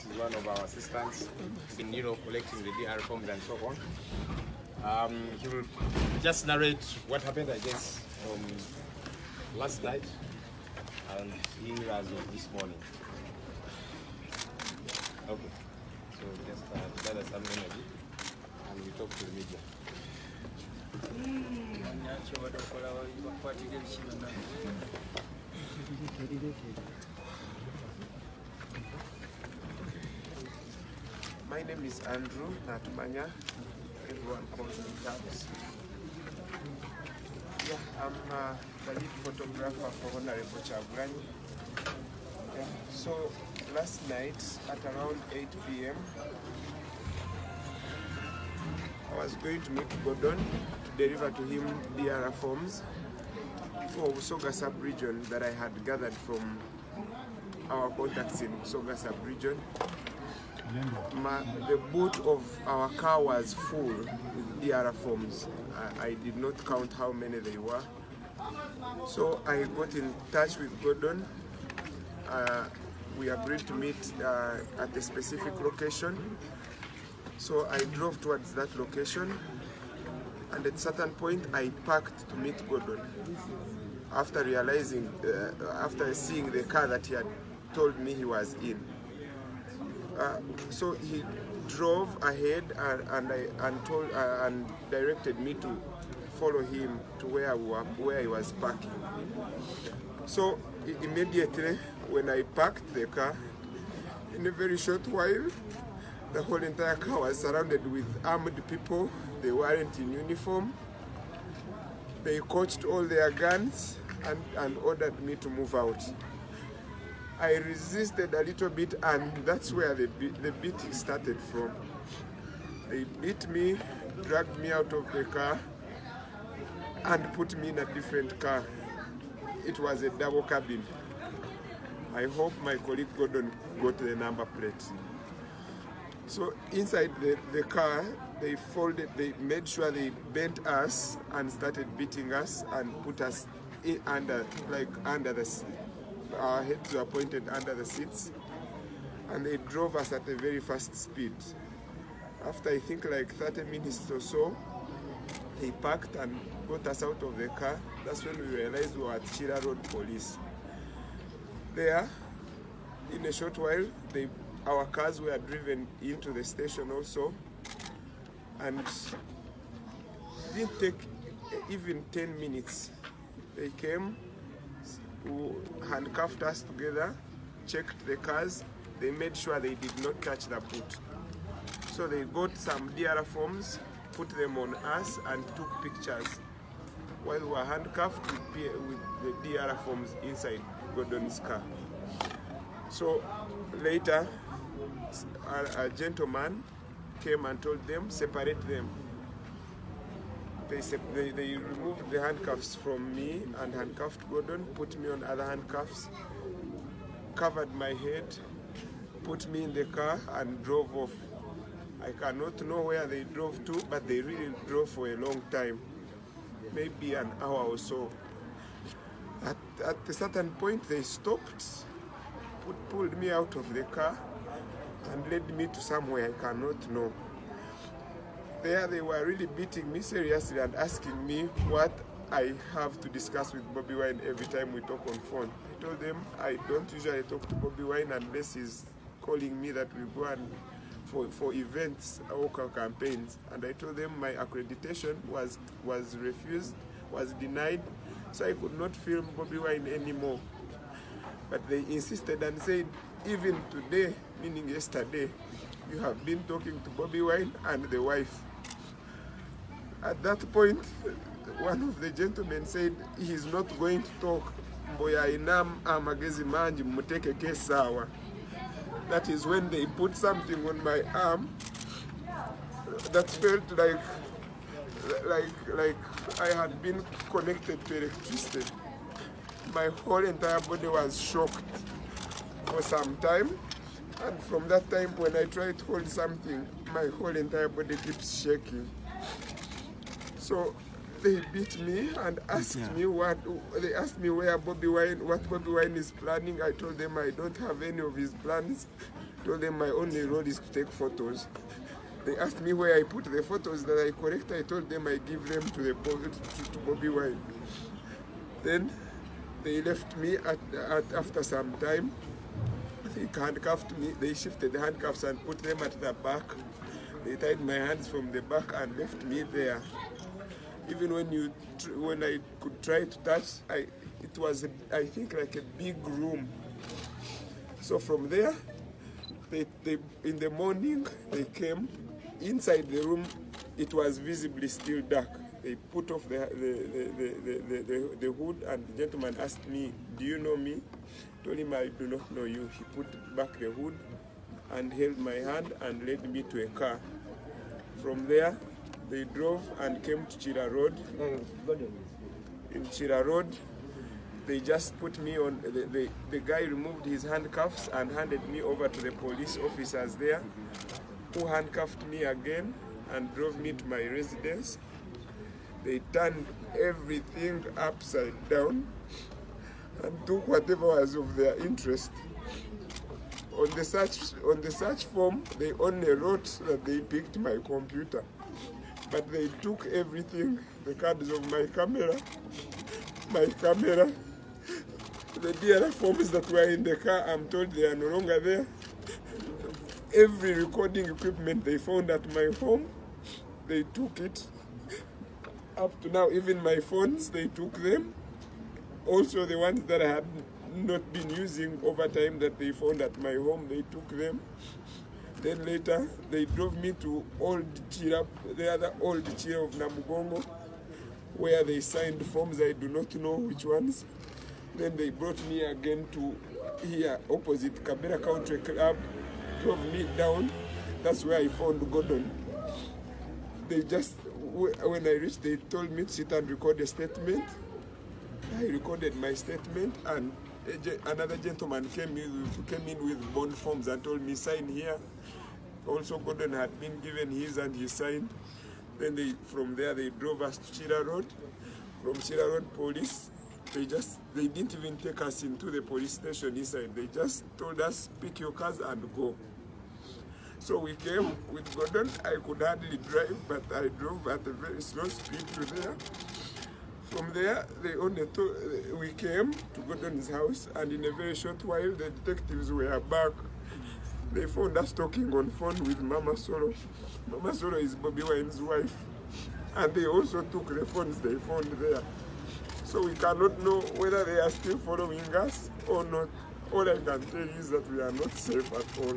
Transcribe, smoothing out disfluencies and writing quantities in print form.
This is one of our assistants in, collecting the DR forms and so on. He will just narrate what happened, I guess, last night and here as of this morning. Okay. So just gather some energy and we talk to the media. My name is Andrew Natumanya. Everyone calls me Tabs. Yeah, I'm the lead photographer for Honorable Chagulanyi. Yeah, so last night at around 8 p.m. I was going to meet Gordon to deliver to him DR forms for Usoga sub-region that I had gathered from our contacts in Usoga sub-region. The boot of our car was full with DR forms. I did not count how many they were. So I got in touch with Gordon. We agreed to meet at a specific location. So I drove towards that location, and at a certain point I parked to meet Gordon. After realizing, after seeing the car that he had told me he was in. So he drove ahead and directed me to follow him to where he was parking. So immediately when I parked the car, in a very short while, the whole entire car was surrounded with armed people. They weren't in uniform. They cocked all their guns and ordered me to move out. I resisted a little bit, and that's where the beating started from. They beat me, dragged me out of the car, and put me in a different car. It was a double cabin. I hope my colleague Gordon got the number plate. So inside the car, they made sure they bent us and started beating us and put us under the seat. Our heads were pointed under the seats, and they drove us at a very fast speed. After I think like 30 minutes or so, they parked and got us out of the car. That's when we realized we were at Chira Road Police. There, in a short while, our cars were driven into the station also, and it didn't take even 10 minutes. They came, who handcuffed us together, checked the cars. They made sure they did not touch the boot. So they got some DR forms, put them on us, and took pictures while we were handcuffed with the DR forms inside Gordon's car. So later, a gentleman came and told them, separate them. They removed the handcuffs from me and handcuffed Gordon, put me on other handcuffs, covered my head, put me in the car and drove off. I cannot know where they drove to, but they really drove for a long time, maybe an hour or so. At a certain point they stopped, pulled me out of the car and led me to somewhere I cannot know. There they were really beating me seriously and asking me what I have to discuss with Bobby Wine every time we talk on phone. I told them I don't usually talk to Bobby Wine unless he's calling me that we go and for events or campaigns. And I told them my accreditation was refused, was denied, so I could not film Bobby Wine anymore. But they insisted and said, even today, meaning yesterday, you have been talking to Bobby Wine and the wife. At that point, one of the gentlemen said he's not going to talk. That is when they put something on my arm that felt like I had been connected to electricity. My whole entire body was shocked for some time, and from that time when I try to hold something, my whole entire body keeps shaking. So they beat me and asked me what Bobby Wine is planning. I told them I don't have any of his plans. Told them my only role is to take photos. They asked me where I put the photos that I collect. I told them I give them to to Bobby Wine. Then they left me after some time. They handcuffed me. They shifted the handcuffs and put them at the back. They tied my hands from the back and left me there. Even when I could try to touch, it was I think like a big room. So from there, they in the morning they came. Inside the room, it was visibly still dark. They put off the hood, and the gentleman asked me, "Do you know me?" I told him, "I do not know you." He put back the hood and held my hand and led me to a car. From there, they drove and came to Chira Road. In Chira Road, they just put me on, the guy removed his handcuffs and handed me over to the police officers there, who handcuffed me again and drove me to my residence. They turned everything upside down and took whatever was of their interest. On the search form, they only wrote that they picked my computer, but they took everything, the cards of my camera, the DRF forms that were in the car. I'm told they are no longer there. Every recording equipment they found at my home, they took it. Up to now, even my phones, they took them. Also the ones that I had not been using over time that they found at my home, they took them. Then later, they drove me to Old Chira, the other Old Chira of Namugongo, where they signed forms, I do not know which ones. Then they brought me again to here, opposite Kabera Country Club, drove me down. That's where I found Gordon. They just, when I reached, they told me to sit and record a statement. I recorded my statement, and another gentleman came in with bond forms and told me, sign here. Also, Gordon had been given his and he signed. Then from there they drove us to Chira Road. From Chira Road police, they didn't even take us into the police station inside. They just told us, pick your cars and go. So we came with Gordon. I could hardly drive, but I drove at a very slow speed to there. From there, we came to Gordon's house, and in a very short while, the detectives were back. They found us talking on phone with Mama Solo. Mama Solo is Bobby Wine's wife. And they also took the phones they found there. So we cannot know whether they are still following us or not. All I can tell you is that we are not safe at all.